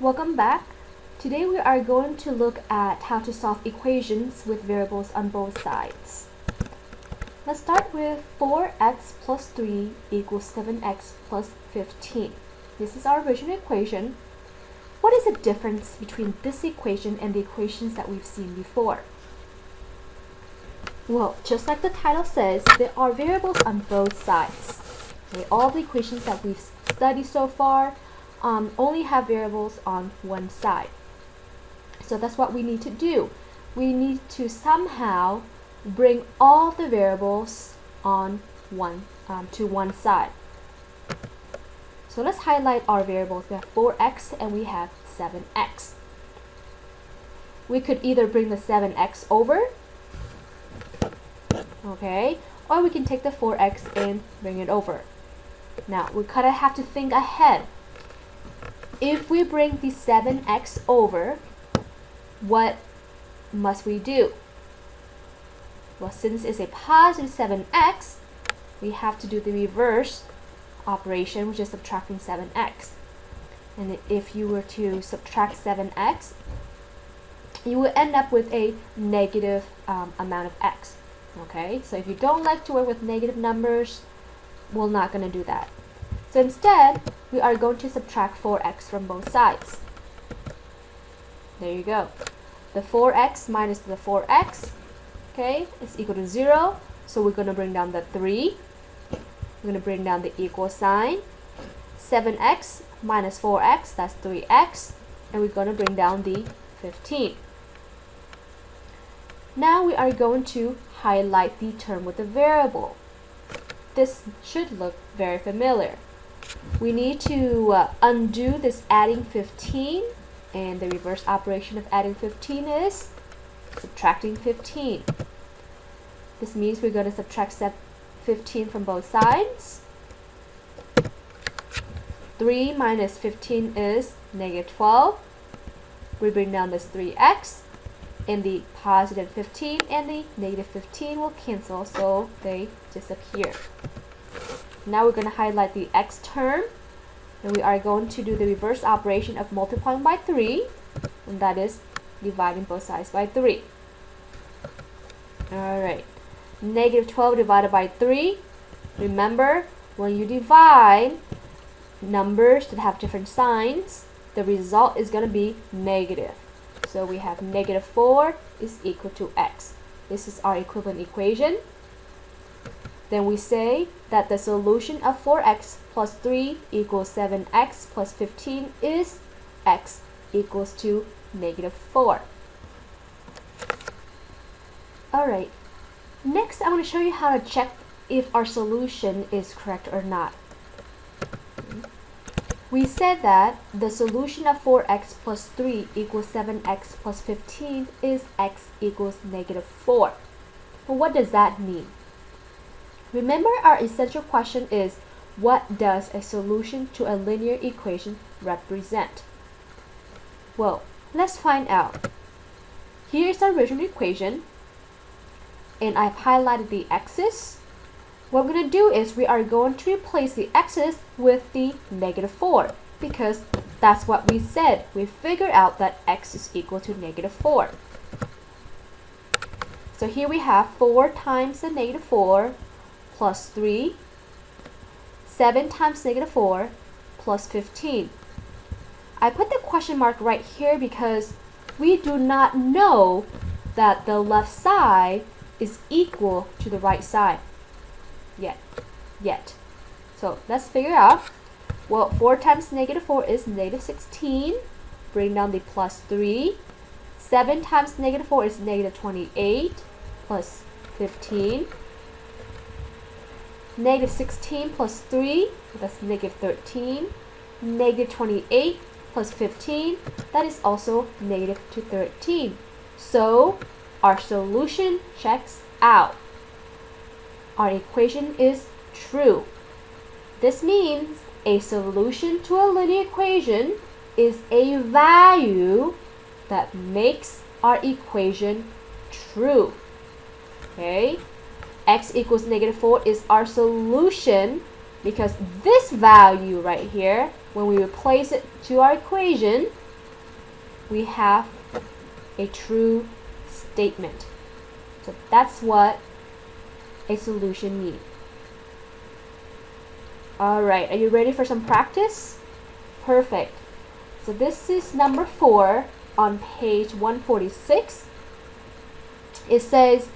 Welcome back. Today we are going to look at how to solve equations with variables on both sides. Let's start with 4x plus 3 equals 7x plus 15. This is our original equation. What is the difference between this equation and the equations that we've seen before? Well, just like the title says, there are variables on both sides. Okay, all the equations that we've studied so far only have variables on one side. So that's what we need to do. We need to somehow bring all the variables on to one side. So let's highlight our variables. We have 4x and we have 7x. We could either bring the 7x over, okay, or we can take the 4x and bring it over. Now we kind of have to think ahead. If we bring the 7x over, what must we do? Well, since it's a positive 7x, we have to do the reverse operation, which is subtracting 7x. And if you were to subtract 7x, you will end up with a negative amount of x. Okay, so if you don't like to work with negative numbers, we're not going to do that. So instead, we are going to subtract 4x from both sides. There you go. The 4x minus the 4x, okay, is equal to 0. So we're going to bring down the 3. We're going to bring down the equal sign. 7x minus 4x, that's 3x. And we're going to bring down the 15. Now we are going to highlight the term with the variable. This should look very familiar. We need to undo this adding 15, and the reverse operation of adding 15 is subtracting 15. This means we're going to subtract 15 from both sides. 3 minus 15 is negative 12. We bring down this 3x, and the positive 15 and the negative 15 will cancel, so they disappear. Now we're going to highlight the x term, and we are going to do the reverse operation of multiplying by 3, and that is dividing both sides by 3. Alright, negative 12 divided by 3. Remember, when you divide numbers that have different signs, the result is going to be negative. So we have negative 4 is equal to x. This is our equivalent equation. Then we say that the solution of 4x plus 3 equals 7x plus 15 is x equals to negative 4. Alright, next I want to show you how to check if our solution is correct or not. We said that the solution of 4x plus 3 equals 7x plus 15 is x equals negative 4. But what does that mean? Remember, our essential question is, what does a solution to a linear equation represent? Well, let's find out. Here's our original equation, and I've highlighted the x's. What we're going to do is we are going to replace the x's with the negative 4, because that's what we said. We figured out that x is equal to negative 4. So here we have 4 times the negative 4 plus 3, 7 times negative 4 plus 15. I put the question mark right here because we do not know that the left side is equal to the right side yet. So let's figure out. Well, 4 times negative 4 is negative 16. Bring down the plus 3. 7 times negative 4 is negative 28 plus 15. Negative 16 plus 3, that's negative 13. Negative 28 plus 15, that is also negative 13. So our solution checks out. Our equation is true. This means a solution to a linear equation is a value that makes our equation true. Okay? X equals negative 4 is our solution because this value right here, when we replace it to our equation, we have a true statement. So that's what a solution means. Alright, are you ready for some practice? Perfect. So this is number 4 on page 146. It says,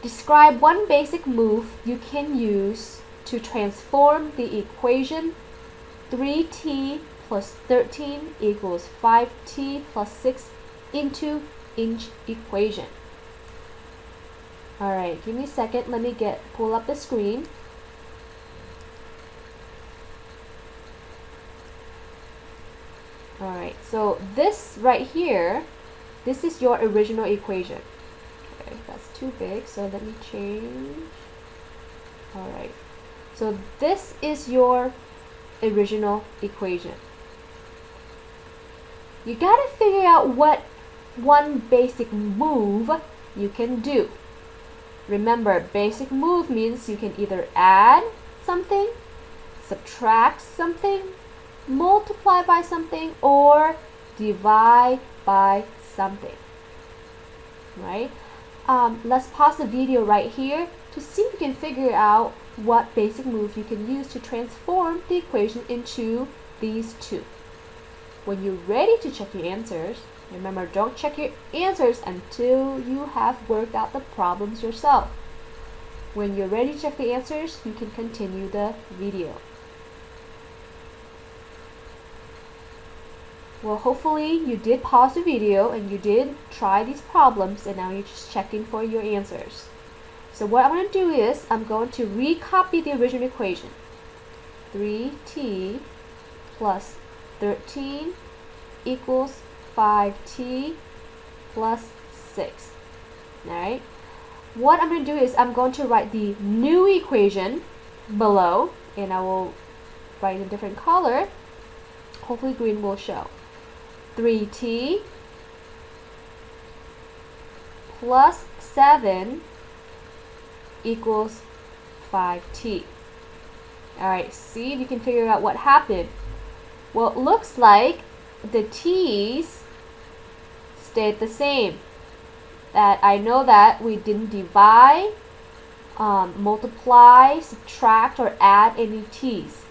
describe one basic move you can use to transform the equation 3t plus 13 equals 5t plus 6 into inch equation. Alright, give me a second. Let me pull up the screen. Alright, so this right here, this is your original equation. Okay, that's too big, so let me change. Alright, so this is your original equation. You gotta figure out what one basic move you can do. Remember, basic move means you can either add something, subtract something, multiply by something, or divide by something, right? Let's pause the video right here to see if you can figure out what basic move you can use to transform the equation into these two. When you're ready to check your answers, remember, don't check your answers until you have worked out the problems yourself. When you're ready to check the answers, you can continue the video. Well, hopefully you did pause the video and you did try these problems, and now you're just checking for your answers. So what I'm going to do is I'm going to recopy the original equation. 3t plus 13 equals 5t plus 6. Alright? What I'm going to do is I'm going to write the new equation below, and I will write in a different color. Hopefully green will show. 3t plus 7 equals 5t. Alright, see if you can figure out what happened. Well, it looks like the t's stayed the same. That I know that we didn't divide, multiply, subtract, or add any t's.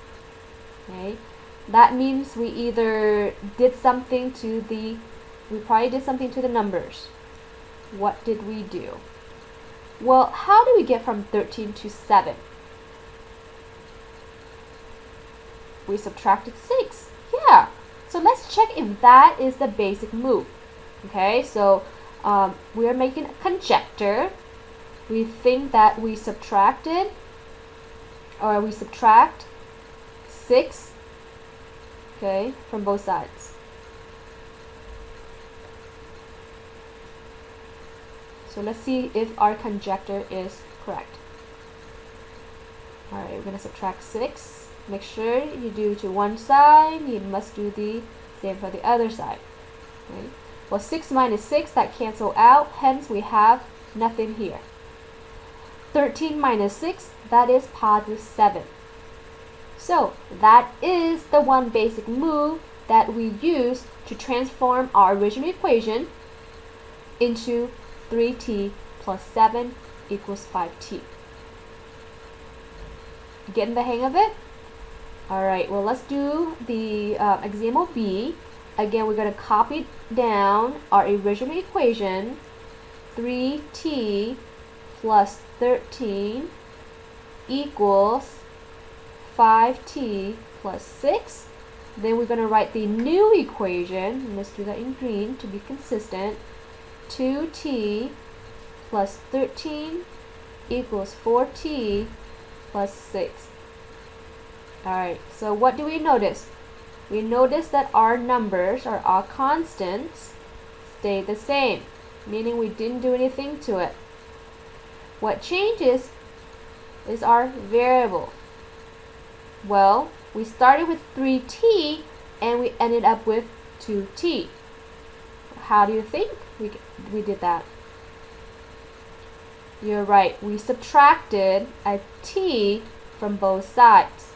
Okay? That means we either did something to the, we probably did something to the numbers. What did we do? Well, how do we get from 13 to 7? We subtracted 6. Yeah. So let's check if that is the basic move. Okay, so we are making a conjecture. We think that we subtracted, or we subtract 6, okay, from both sides. So let's see if our conjecture is correct. Alright, we're going to subtract 6. Make sure you do to one side. You must do the same for the other side. Okay. Well, 6 minus 6, that cancel out. Hence, we have nothing here. 13 minus 6, that is positive 7. So, that is the one basic move that we use to transform our original equation into 3t plus 7 equals 5t. Getting the hang of it? Alright, well, let's do the example B. Again, we're going to copy down our original equation, 3t plus 13 equals 5t plus 6. Then we're going to write the new equation. Let's do that in green to be consistent. 2t plus 13 equals 4t plus 6. Alright, so what do we notice? We notice that our numbers, or our constants, stay the same, meaning we didn't do anything to it. What changes is our variable. Well, we started with 3t and we ended up with 2t. How do you think we did that? You're right, we subtracted a t from both sides.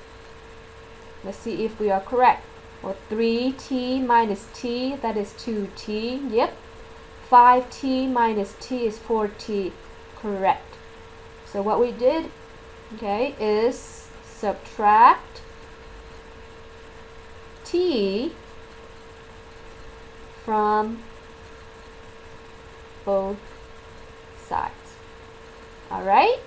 Let's see if we are correct. Well, 3t minus t, that is 2t. Yep. 5t minus t is 4t. Correct. So what we did, okay, is subtract t from both sides. All right?